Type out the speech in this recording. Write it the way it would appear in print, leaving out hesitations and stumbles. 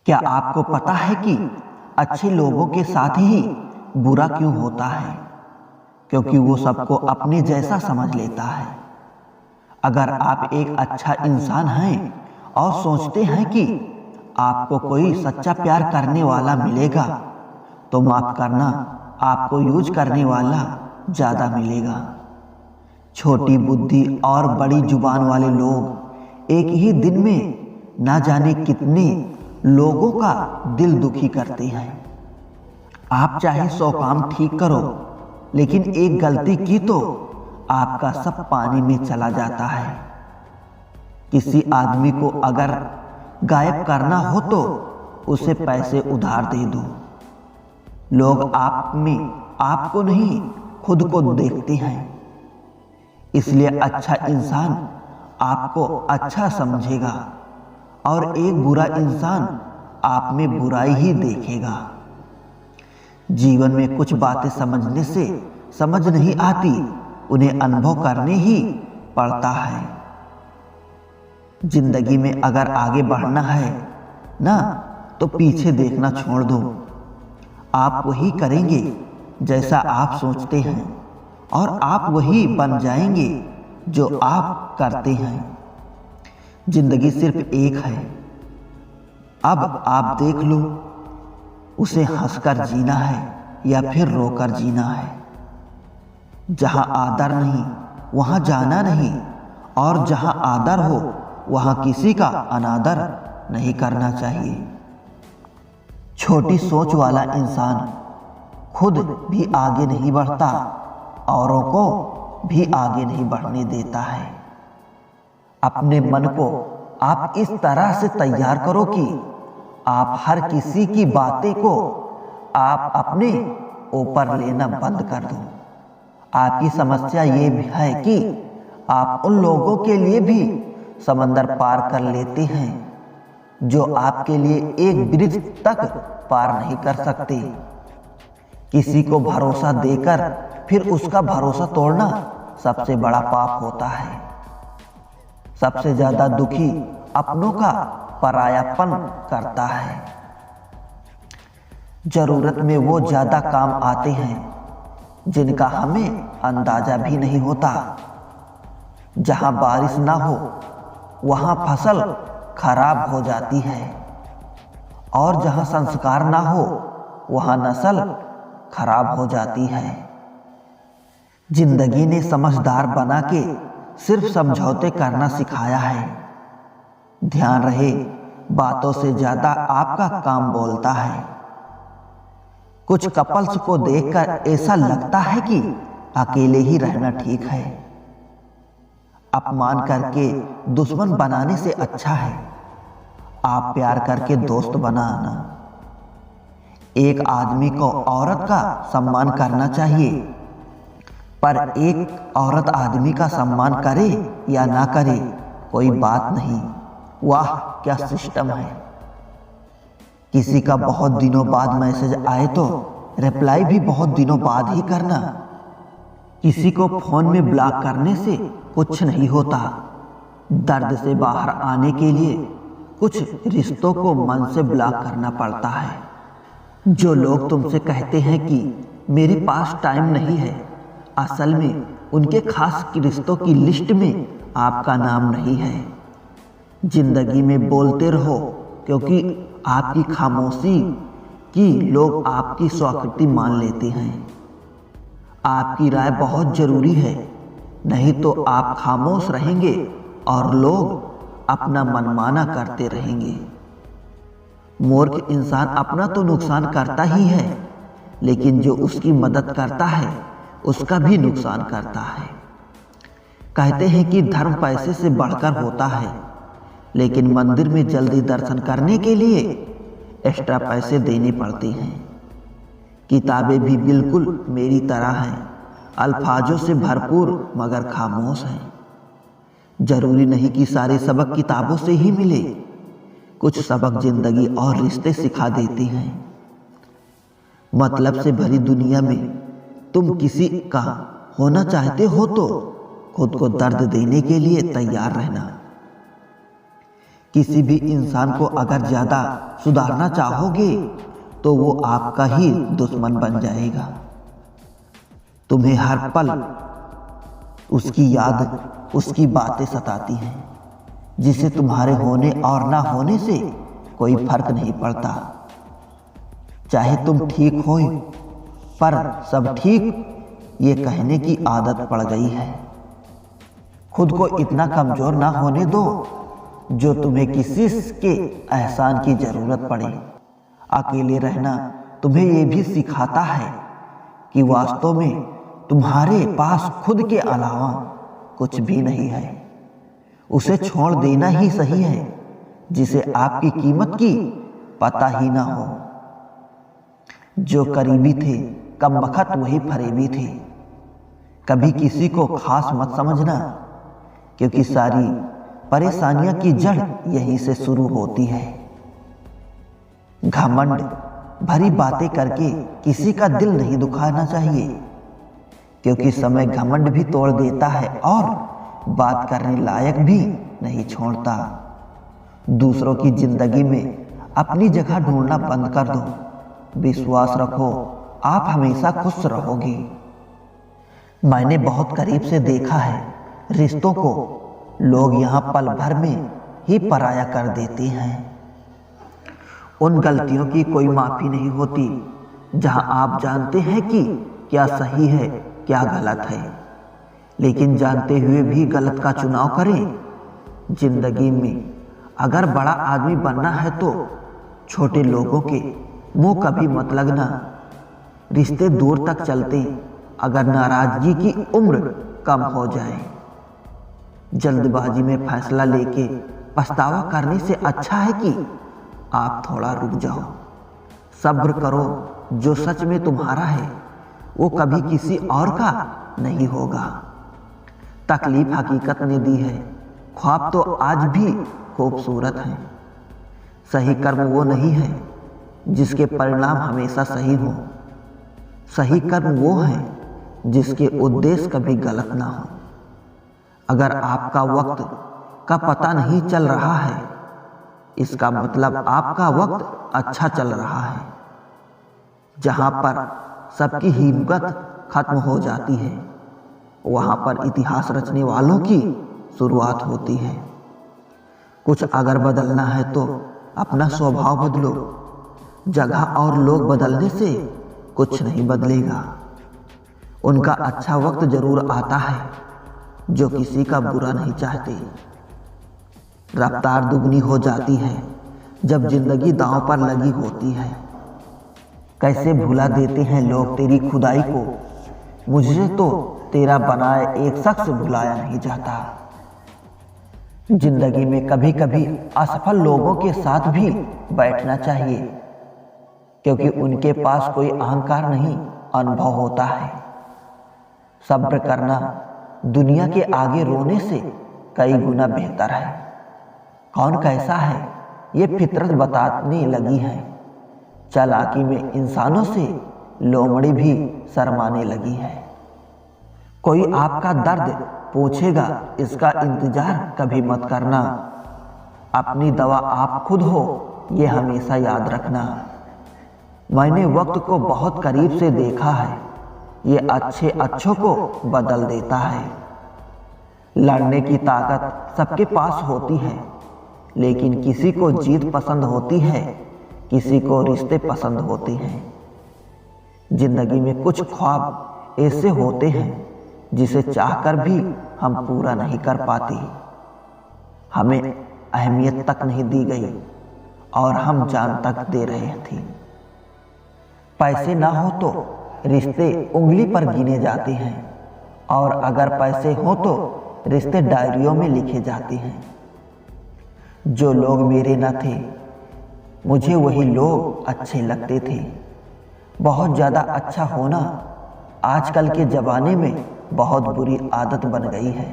क्या आपको पता है कि अच्छे लोगों के साथ ही बुरा क्यों होता है? क्योंकि वो सबको अपने जैसा समझ लेता है। अगर आप एक अच्छा इंसान हैं और सोचते हैं कि आपको कोई सच्चा प्यार करने वाला मिलेगा, तो माफ करना, आपको यूज करने वाला ज्यादा मिलेगा। छोटी बुद्धि और बड़ी जुबान वाले लोग एक ही दिन में ना जाने कितने लोगों का दिल दुखी करते हैं। आप चाहे 100 काम ठीक करो, लेकिन एक गलती की तो आपका सब पानी में चला जाता है। किसी आदमी को अगर गायब करना हो तो उसे पैसे उधार दे दो। लोग आप में आपको नहीं, खुद को देखते हैं। इसलिए अच्छा इंसान आपको अच्छा समझेगा और एक बुरा इंसान आप में बुराई ही देखेगा। जीवन में कुछ बातें समझने से समझ नहीं आती, उन्हें अनुभव करने ही पड़ता है। जिंदगी में अगर आगे बढ़ना है ना, तो पीछे देखना छोड़ दो। आप वही करेंगे जैसा आप सोचते हैं, और आप वही बन जाएंगे जो आप करते हैं। जिंदगी सिर्फ एक है, अब आप देख लो, उसे हंसकर जीना है या फिर रोकर जीना है। जहां आदर नहीं वहां जाना नहीं, और जहां आदर हो वहां किसी का अनादर नहीं करना चाहिए। छोटी सोच वाला इंसान खुद भी आगे नहीं बढ़ता, औरों को भी आगे नहीं बढ़ने देता है। अपने मन को आप इस तरह से तैयार करो कि आप हर किसी की बातें को आप अपने ऊपर लेना बंद कर दो। आपकी समस्या ये भी है कि आप उन लोगों के लिए भी समंदर पार कर लेते हैं जो आपके लिए एक ब्रिज तक पार नहीं कर सकते। किसी को भरोसा देकर फिर उसका भरोसा तोड़ना सबसे बड़ा पाप होता है। सबसे ज्यादा दुखी अपनों का परायापन करता है। जरूरत में वो ज्यादा काम आते हैं जिनका हमें अंदाजा भी नहीं होता। जहां बारिश ना हो वहां फसल खराब हो जाती है, और जहां संस्कार ना हो वहां नस्ल खराब हो जाती है। जिंदगी ने समझदार बना के सिर्फ समझौते करना सिखाया है। ध्यान रहे, बातों से ज्यादा आपका काम बोलता है। कुछ कपल्स को देखकर ऐसा लगता है कि अकेले ही रहना ठीक है। अपमान करके दुश्मन बनाने से अच्छा है आप प्यार करके दोस्त बनाना। एक आदमी को औरत का सम्मान करना चाहिए, पर एक औरत आदमी का सम्मान करे या ना करे कोई बात नहीं। वाह क्या सिस्टम है। किसी का बहुत दिनों बाद मैसेज आए तो रिप्लाई भी बहुत दिनों बाद ही करना। किसी को फोन में ब्लॉक करने से कुछ नहीं होता। दर्द से बाहर आने के लिए कुछ रिश्तों को मन से ब्लॉक करना पड़ता है। जो लोग तुमसे कहते हैं कि मेरे पास टाइम नहीं है, असल में उनके खास रिश्तों की लिस्ट में आपका नाम नहीं है। जिंदगी में बोलते रहो, क्योंकि आपकी खामोशी की लोग आपकी स्वीकृति मान लेते हैं। आपकी राय बहुत जरूरी है, नहीं तो आप खामोश रहेंगे और लोग अपना मनमाना करते रहेंगे। मूर्ख इंसान अपना तो नुकसान करता ही है, लेकिन जो उसकी मदद करता है उसका भी नुकसान करता है। कहते हैं कि धर्म पैसे से बढ़कर होता है, लेकिन मंदिर में जल्दी दर्शन करने के लिए एक्स्ट्रा पैसे देने पड़ते हैं। किताबें भी बिल्कुल मेरी तरह हैं, अल्फाजों से भरपूर मगर खामोश हैं। जरूरी नहीं कि सारे सबक किताबों से ही मिले, कुछ सबक जिंदगी और रिश्ते सिखा देते हैं। मतलब से भरी दुनिया में तुम किसी का होना चाहते हो तो खुद को दर्द देने के लिए तैयार रहना। किसी भी इंसान को अगर ज़्यादा सुधारना चाहोगे तो वो आपका ही दुश्मन बन जाएगा। तुम्हें हर पल उसकी याद, उसकी बातें सताती हैं, जिसे तुम्हारे होने और ना होने से कोई फर्क नहीं पड़ता। चाहे तुम ठीक हो पर सब ठीक ये कहने की आदत पड़ गई है। खुद को इतना कमजोर ना होने दो जो तुम्हें किसी के एहसान की जरूरत पड़े। अकेले रहना तुम्हें यह भी सिखाता है कि वास्तव में तुम्हारे पास खुद के अलावा कुछ भी नहीं है। उसे छोड़ देना ही सही है जिसे आपकी कीमत की पता ही ना हो। जो करीबी थे कमबख्त वही फरेबी थे। कभी किसी को खास मत समझना, क्योंकि सारी परेशानियां की जड़ यहीं से शुरू होती है। घमंड भरी बातें करके किसी का दिल नहीं दुखाना चाहिए, क्योंकि समय घमंड भी तोड़ देता है और बात करने लायक भी नहीं छोड़ता। दूसरों की जिंदगी में अपनी जगह ढूंढना बंद कर दो। विश्वास रखो, आप हमेशा खुश रहोगे। मैंने बहुत करीब से देखा है रिश्तों को लोग यहाँ पल भर में ही पराया कर देते हैं। उन गलतियों की कोई माफी नहीं होती जहाँ आप जानते हैं कि क्या सही है क्या गलत है, लेकिन जानते हुए भी गलत का चुनाव करें। जिंदगी में अगर बड़ा आदमी बनना है तो छोटे लोगों के मुंह कभी मत लगना। रिश्ते दूर तक चलते अगर नाराजगी की उम्र कम हो जाए। जल्दबाजी में फैसला लेके पछतावा करने से अच्छा है कि आप थोड़ा रुक जाओ, सब्र करो। जो सच में तुम्हारा है वो कभी किसी और का नहीं होगा। तकलीफ हकीकत ने दी है, ख्वाब तो आज भी खूबसूरत हैं। सही कर्म वो नहीं है जिसके परिणाम हमेशा सही हो। सही कर्म वो है जिसके उद्देश्य कभी गलत ना हो। अगर आपका वक्त का पता नहीं चल रहा है, इसका मतलब आपका वक्त अच्छा चल रहा है। जहां पर सबकी हिम्मत खत्म हो जाती है, वहां पर इतिहास रचने वालों की शुरुआत होती है। कुछ अगर बदलना है तो अपना स्वभाव बदलो। जगह और लोग बदलने से कुछ नहीं बदलेगा। उनका अच्छा वक्त जरूर आता है जो किसी का बुरा नहीं चाहते। रफ्तार दुगनी हो जाती है जब जिंदगी दांव पर लगी होती है। कैसे भुला देते हैं लोग तेरी खुदाई को, मुझे तो तेरा बनाए एक शख्स भुलाया नहीं जाता। जिंदगी में कभी कभी असफल लोगों के साथ भी बैठना चाहिए, क्योंकि उनके पास कोई अहंकार नहीं, अनुभव होता है। सब्र करना दुनिया के आगे रोने से कई गुना बेहतर है। कौन कैसा है ये फितरत बताने लगी है। चालाकी में इंसानों से लोमड़ी भी शर्माने लगी है। कोई आपका दर्द पूछेगा, इसका इंतजार कभी मत करना। अपनी दवा आप खुद हो, ये हमेशा याद रखना। मैंने वक्त को बहुत करीब से देखा है, ये अच्छे अच्छों को बदल देता है। लड़ने की ताकत सबके पास होती है, लेकिन किसी को जीत पसंद होती है, किसी को रिश्ते पसंद होते हैं। जिंदगी में कुछ ख्वाब ऐसे होते हैं जिसे चाहकर भी हम पूरा नहीं कर पाते। हमें अहमियत तक नहीं दी गई और हम जान तक दे रहे थे। पैसे ना हो तो रिश्ते उंगली पर गिने जाते हैं, और अगर पैसे हो तो रिश्ते डायरियों में लिखे जाते हैं। जो लोग मेरे न थे, मुझे वही लोग अच्छे लगते थे। बहुत ज़्यादा अच्छा होना आजकल के ज़माने में बहुत बुरी आदत बन गई है।